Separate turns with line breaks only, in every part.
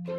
Hey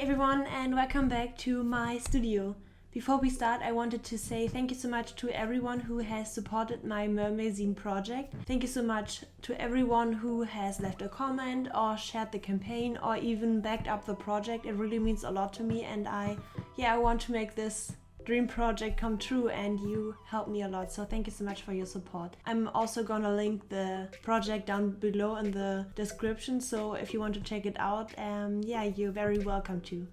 everyone, and welcome back to my studio. Before we start, I wanted to say thank you so much to everyone who has supported my Mermazine project. Thank you so much to everyone who has left a comment or shared the campaign or even backed up the project. It really means a lot to me, and I want to make this dream project come true, and you helped me a lot, so thank you so much for your support. I'm also gonna link the project down below in the description, so if you want to check it out, you're very welcome to.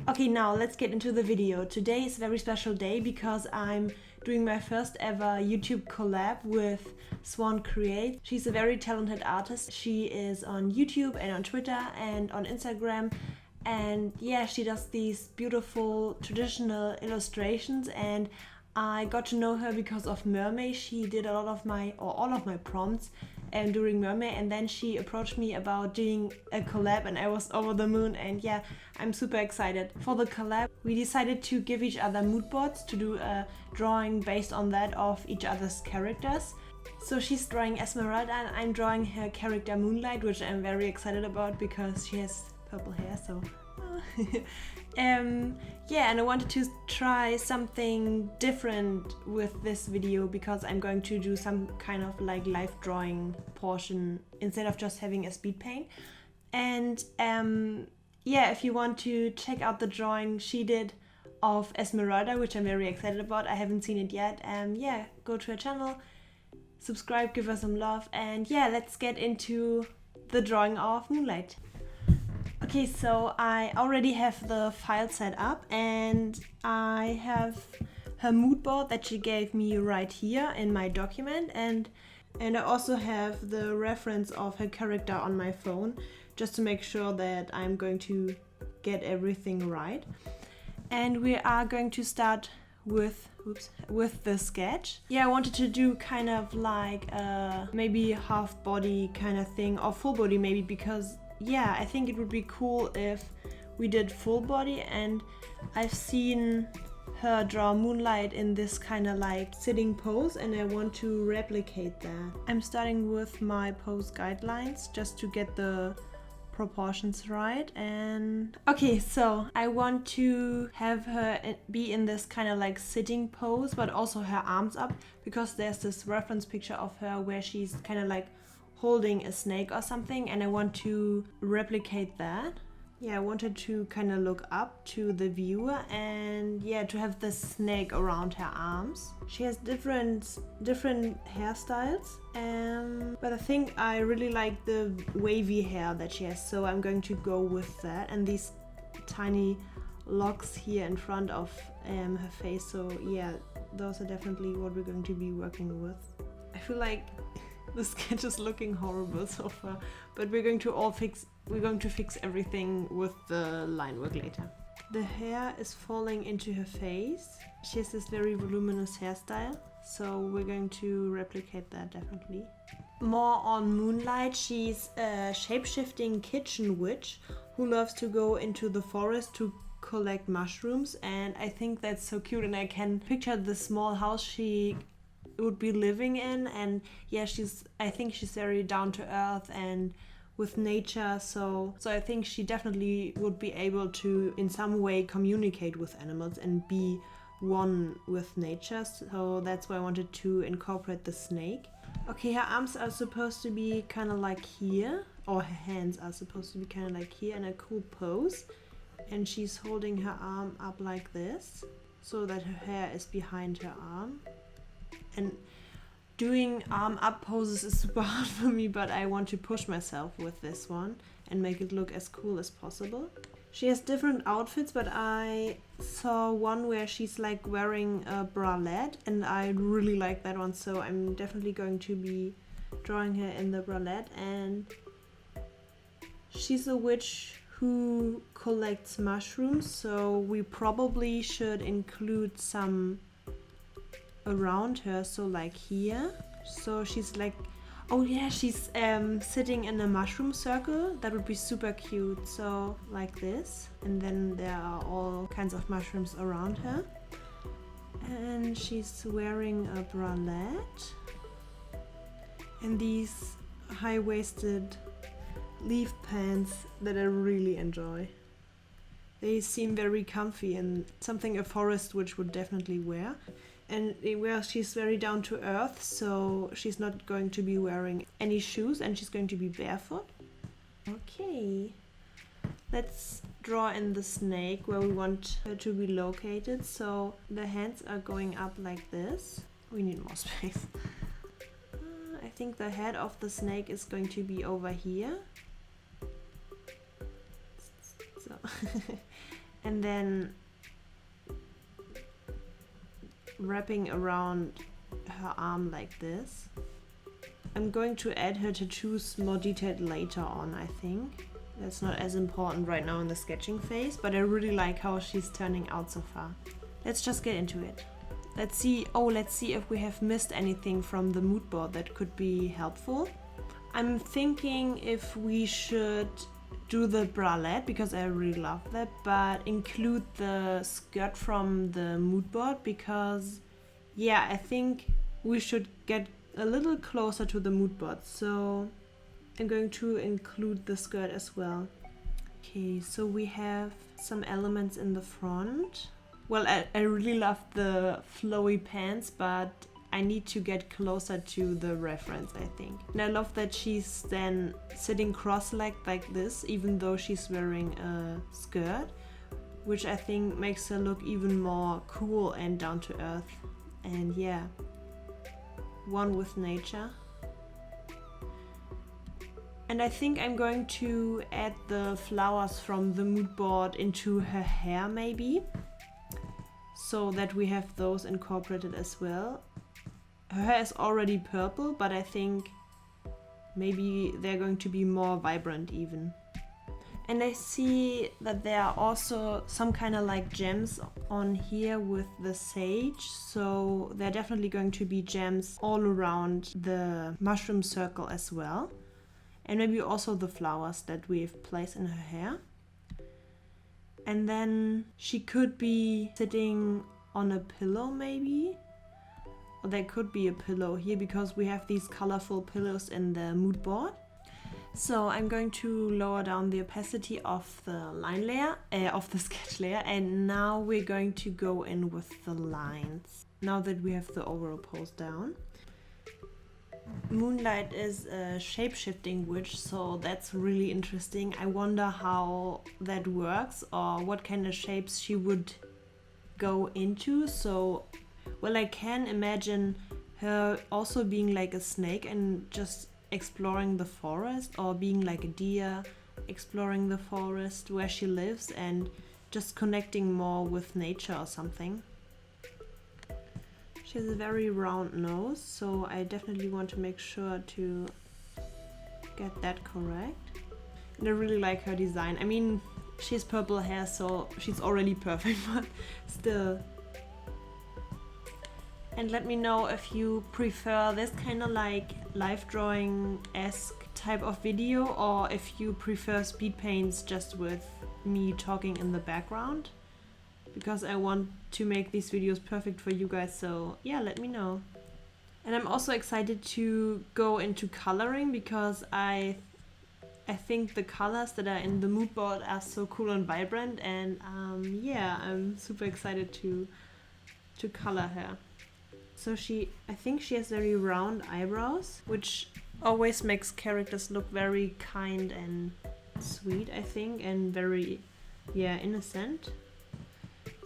Okay, now let's get into the video. Today is a very special day because I'm doing my first ever YouTube collab with Swan Create. She's a very talented artist. She is on YouTube and on Twitter and on Instagram. And yeah, she does these beautiful traditional illustrations, and I got to know her because of Mermaid. She did all of my prompts during Mermaid, and then she approached me about doing a collab, and I was over the moon, and yeah, I'm super excited. For the collab, we decided to give each other mood boards to do a drawing based on that of each other's characters. So she's drawing Esmeralda and I'm drawing her character Moonlight, which I'm very excited about because she has purple hair, so and I wanted to try something different with this video because I'm going to do some kind of like live drawing portion instead of just having a speed paint. And if you want to check out the drawing she did of Esmeralda, which I'm very excited about, I haven't seen it yet, go to her channel, subscribe, give her some love, and let's get into the drawing of Moonlight. Okay, so I already have the file set up, and I have her mood board that she gave me right here in my document, and I also have the reference of her character on my phone just to make sure that I'm going to get everything right. And we are going to start with the sketch. Yeah, I wanted to do kind of like maybe half body kind of thing, or full body maybe, because I think it would be cool if we did full body, and I've seen her draw Moonlight in this kind of like sitting pose, and I want to replicate that. I'm starting with my pose guidelines just to get the proportions right. And okay, so I want to have her be in this kind of like sitting pose, but also her arms up, because there's this reference picture of her where she's kind of like holding a snake or something, and I want to replicate that. I wanted to kind of look up to the viewer and to have the snake around her arms. She has different hairstyles, but I think I really like the wavy hair that she has, so I'm going to go with that, and these tiny locks here in front of her face. So those are definitely what we're going to be working with. I feel like the sketch is looking horrible so far, but we're going to fix everything with the line work later. The hair is falling into her face. She has this very voluminous hairstyle, so we're going to replicate that definitely. More on Moonlight, she's a shape-shifting kitchen witch who loves to go into the forest to collect mushrooms, and I think that's so cute, and I can picture the small house she would be living in, and I think she's very down to earth and with nature, so I think she definitely would be able to in some way communicate with animals and be one with nature, so that's why I wanted to incorporate the snake. Okay, her arms are supposed to be kind of like here, or her hands are supposed to be kind of like here in a cool pose, and she's holding her arm up like this so that her hair is behind her arm. And doing arm up poses is super hard for me, but I want to push myself with this one and make it look as cool as possible. She has different outfits, but I saw one where she's like wearing a bralette, and I really like that one, so I'm definitely going to be drawing her in the bralette. And she's a witch who collects mushrooms, so we probably should include some around her, so like here. So she's like, oh yeah, she's sitting in a mushroom circle. That would be super cute. So like this, and then there are all kinds of mushrooms around her. And she's wearing a bralette and these high-waisted leaf pants that I really enjoy. They seem very comfy and something a forest witch would definitely wear. And well, she's very down to earth, so she's not going to be wearing any shoes and she's going to be barefoot. Okay, let's draw in the snake where we want her to be located. So the hands are going up like this. We need more space. I think the head of the snake is going to be over here. So and then wrapping around her arm like this. I'm going to add her tattoos more detailed later on, I think. That's not as important right now in the sketching phase, but I really like how she's turning out so far. Let's just get into it. Let's see if we have missed anything from the mood board that could be helpful. I'm thinking if we should do the bralette because I really love that, but include the skirt from the mood board because yeah, I think we should get a little closer to the mood board, so I'm going to include the skirt as well. Okay, so we have some elements in the front. Well, I really love the flowy pants, but I need to get closer to the reference, I think. And I love that she's then sitting cross-legged like this, even though she's wearing a skirt, which I think makes her look even more cool and down to earth. And yeah, one with nature. And I think I'm going to add the flowers from the mood board into her hair maybe, so that we have those incorporated as well. Her hair is already purple, but I think maybe they're going to be more vibrant even. And I see that there are also some kind of like gems on here with the sage, so there are definitely going to be gems all around the mushroom circle as well. And maybe also the flowers that we've placed in her hair. And then she could be sitting on a pillow maybe. Or there could be a pillow here because we have these colorful pillows in the mood board. So I'm going to lower down the opacity of the line layer, of the sketch layer. And now we're going to go in with the lines. Now that we have the overall pose down. Moonlight is a shape-shifting witch, so that's really interesting. I wonder how that works or what kind of shapes she would go into. So, well, I can imagine her also being like a snake and just exploring the forest, or being like a deer exploring the forest where she lives and just connecting more with nature or something. She has a very round nose, so I definitely want to make sure to get that correct. And I really like her design. I mean, she has purple hair, so she's already perfect, but still. And let me know if you prefer this kind of like live drawing-esque type of video, or if you prefer speed paints just with me talking in the background. Because I want to make these videos perfect for you guys, so yeah, let me know. And I'm also excited to go into coloring because I think the colors that are in the mood board are so cool and vibrant, and yeah, I'm super excited to color her. So I think she has very round eyebrows, which always makes characters look very kind and sweet, I think, and very, yeah, innocent.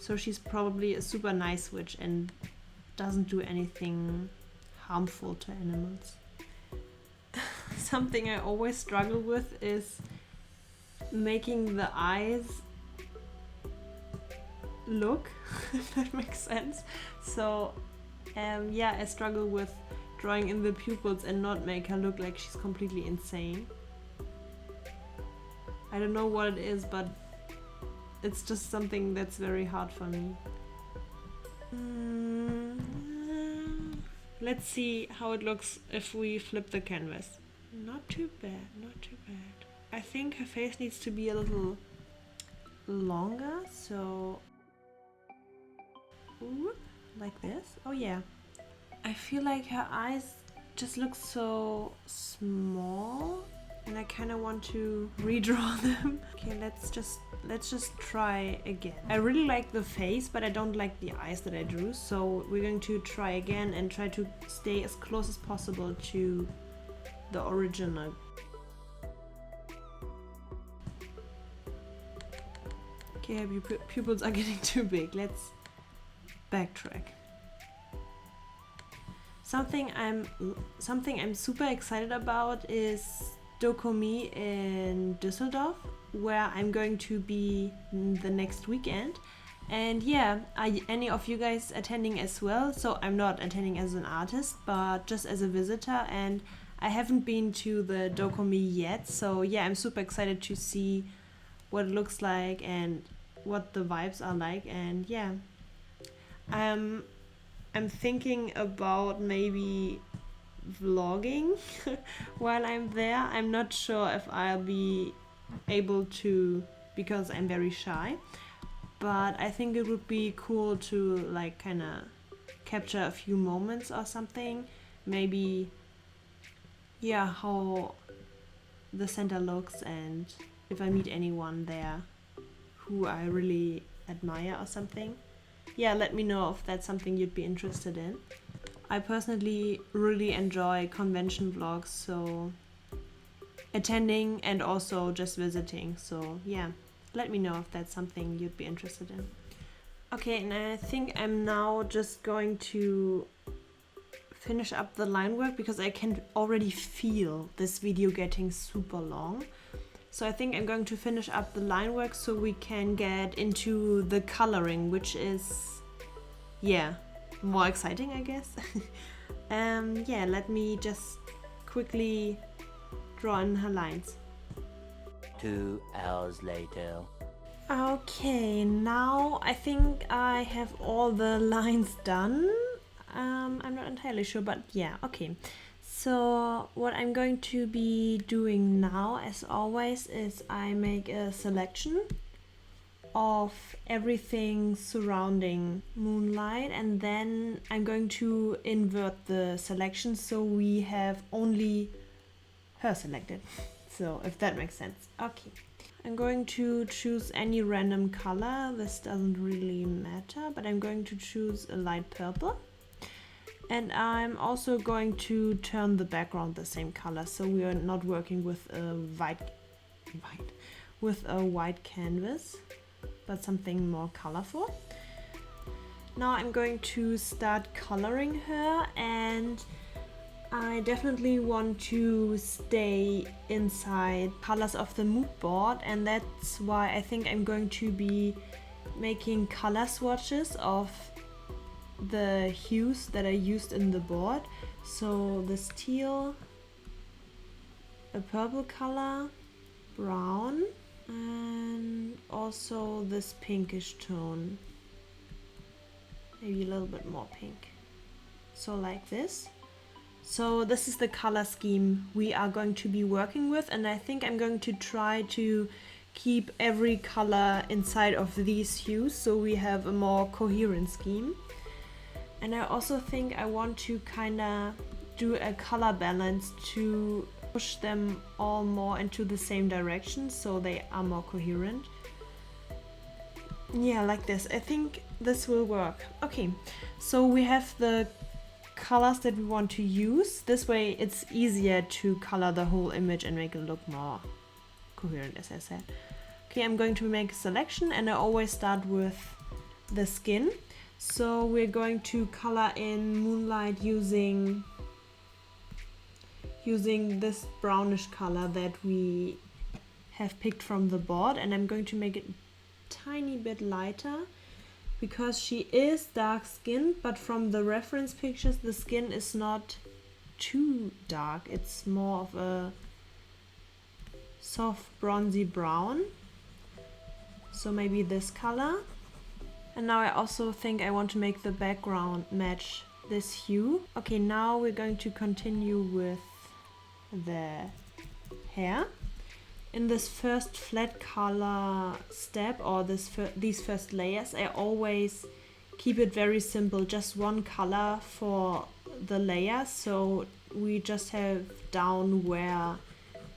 So she's probably a super nice witch and doesn't do anything harmful to animals. Something I always struggle with is making the eyes look, if that makes sense. So yeah, I struggle with drawing in the pupils and not make her look like she's completely insane. I don't know what it is, but it's just something that's very hard for me. Let's see how it looks if we flip the canvas. Not too bad, not too bad. I think her face needs to be a little longer, so... Whoop. like this. Oh yeah. I feel like her eyes just look so small and I kind of want to redraw them. Okay, let's just try again. I really like the face, but I don't like the eyes that I drew, so we're going to try again and try to stay as close as possible to the original. Okay, pupils are getting too big. Let's backtrack. Something I'm super excited about is Dokomi in Düsseldorf, where I'm going to be the next weekend. And yeah, are any of you guys attending as well? So I'm not attending as an artist, but just as a visitor, and I haven't been to the Dokomi yet. So yeah, I'm super excited to see what it looks like and what the vibes are like. And yeah, I'm thinking about maybe vlogging while I'm there. I'm not sure if I'll be able to because I'm very shy, but I think it would be cool to like kind of capture a few moments or something. Maybe, yeah, how the center looks and if I meet anyone there who I really admire or something. Yeah, let me know if that's something you'd be interested in. I personally really enjoy convention vlogs, so attending and also just visiting. So yeah, let me know if that's something you'd be interested in. Okay, and I think I'm now just going to finish up the line work because I can already feel this video getting super long. So I think I'm going to finish up the line work so we can get into the coloring, which is, yeah, more exciting, I guess. Yeah, let me just quickly draw in her lines.
2 hours later.
Okay, now I think I have all the lines done. I'm not entirely sure, but yeah, okay. So what I'm going to be doing now, as always, is I make a selection of everything surrounding Moonlight, and then I'm going to invert the selection so we have only her selected. So if that makes sense. Okay. I'm going to choose any random color. This doesn't really matter, but I'm going to choose a light purple. And I'm also going to turn the background the same color, so we are not working with a white canvas, but something more colorful. Now I'm going to start coloring her, and I definitely want to stay inside colors of the mood board, and that's why I think I'm going to be making color swatches of the hues that I used in the board. So this teal, a purple color, brown, and also this pinkish tone, maybe a little bit more pink, so like this. So this is the color scheme we are going to be working with, and I think I'm going to try to keep every color inside of these hues so we have a more coherent scheme. And I also think I want to kind of do a color balance to push them all more into the same direction so they are more coherent. Yeah, like this. I think this will work. Okay, so we have the colors that we want to use. This way it's easier to color the whole image and make it look more coherent, as I said. Okay, I'm going to make a selection, and I always start with the skin. So we're going to color in Moonlight using this brownish color that we have picked from the board, and I'm going to make it a tiny bit lighter because she is dark skinned, but from the reference pictures the skin is not too dark. It's more of a soft bronzy brown, so maybe this color. And now I also think I want to make the background match this hue. Okay, now we're going to continue with the hair. In this first flat color step, or these first layers, I always keep it very simple, just one color for the layer, so we just have down where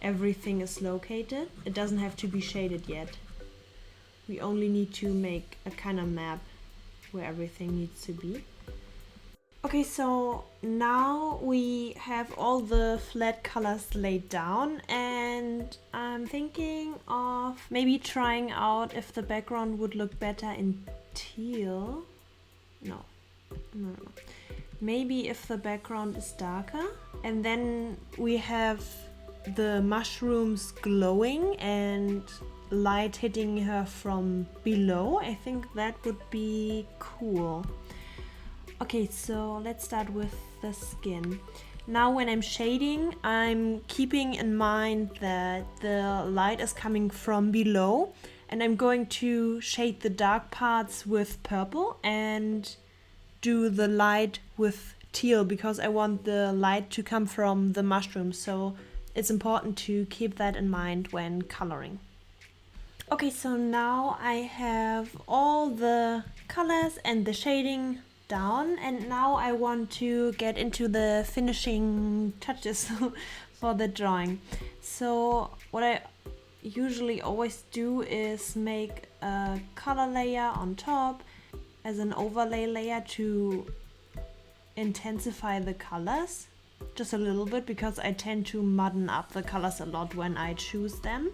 everything is located. It doesn't have to be shaded yet. We only need to make a kind of map where everything needs to be. Okay, so now we have all the flat colors laid down, and I'm thinking of maybe trying out if the background would look better in teal. No. Maybe if the background is darker, and then we have the mushrooms glowing and light hitting her from below. I think that would be cool. Okay, so let's start with the skin. Now when I'm shading, I'm keeping in mind that the light is coming from below, and I'm going to shade the dark parts with purple and do the light with teal because I want the light to come from the mushrooms, so it's important to keep that in mind when coloring. Okay, so now I have all the colors and the shading down, and now I want to get into the finishing touches for the drawing. So what I usually always do is make a color layer on top as an overlay layer to intensify the colors just a little bit, because I tend to mudden up the colors a lot when I choose them.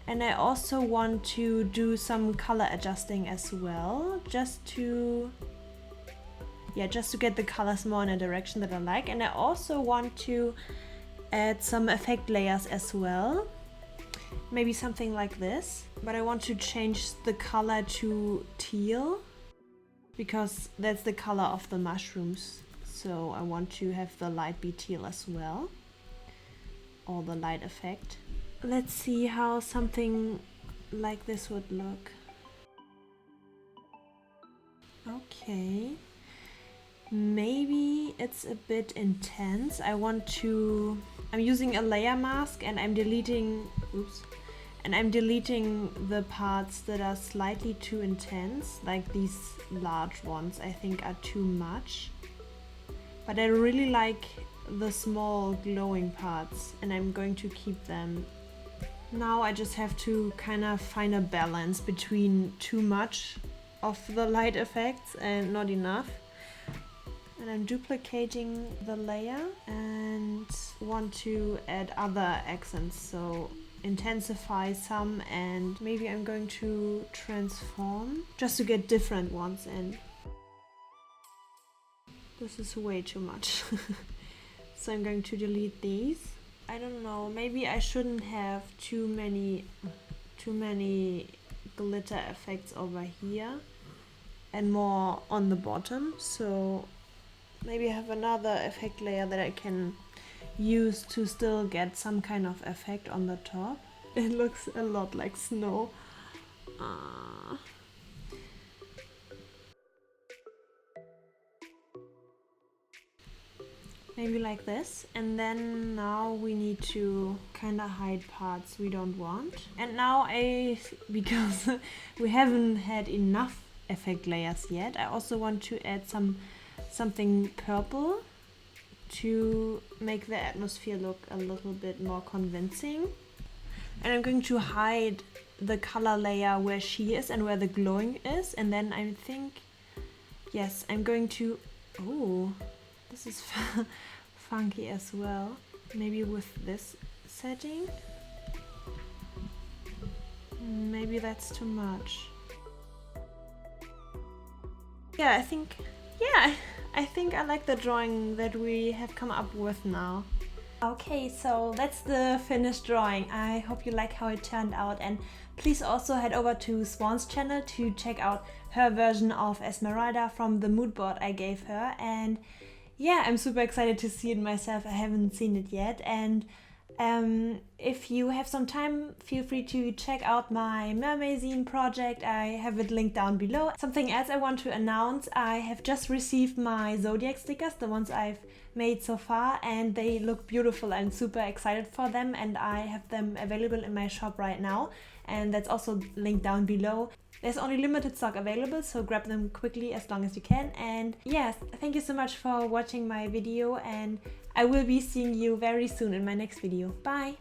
And I also want to do some color adjusting as well, just to get the colors more in a direction that I like. And I also want to add some effect layers as well, maybe something like this, but I want to change the color to teal because that's the color of the mushrooms, so I want to have the light be teal as well, or the light effect. Let's see how something like this would look. Okay, maybe it's a bit intense. I'm using a layer mask and I'm deleting the parts that are slightly too intense, like these large ones I think are too much. But I really like the small glowing parts and I'm going to keep them. Now I just have to kind of find a balance between too much of the light effects and not enough. And I'm duplicating the layer and want to add other accents, so intensify some, and maybe I'm going to transform just to get different ones in. This is way too much. So I'm going to delete these. I don't know, maybe I shouldn't have too many glitter effects over here and more on the bottom, so maybe I have another effect layer that I can use to still get some kind of effect on the top. It looks a lot like snow. Maybe like this, and then now we need to kind of hide parts we don't want. And now because we haven't had enough effect layers yet, I also want to add something purple to make the atmosphere look a little bit more convincing. And I'm going to hide the color layer where she is and where the glowing is, and then I think, yes, I'm going to, oh, this is funky as well. Maybe with this setting. Maybe that's too much. Yeah, I think I like the drawing that we have come up with now. Okay, so that's the finished drawing. I hope you like how it turned out, and please also head over to Swan's channel to check out her version of Esmeralda from the moodboard I gave her. And yeah, I'm super excited to see it myself. I haven't seen it yet, and if you have some time, feel free to check out my Mermazine project. I have it linked down below. Something else I want to announce, I have just received my zodiac stickers, the ones I've made so far, and they look beautiful. I'm super excited for them, and I have them available in my shop right now, and that's also linked down below. There's only limited stock available, so grab them quickly as long as you can. And yes, thank you so much for watching my video, and I will be seeing you very soon in my next video. Bye!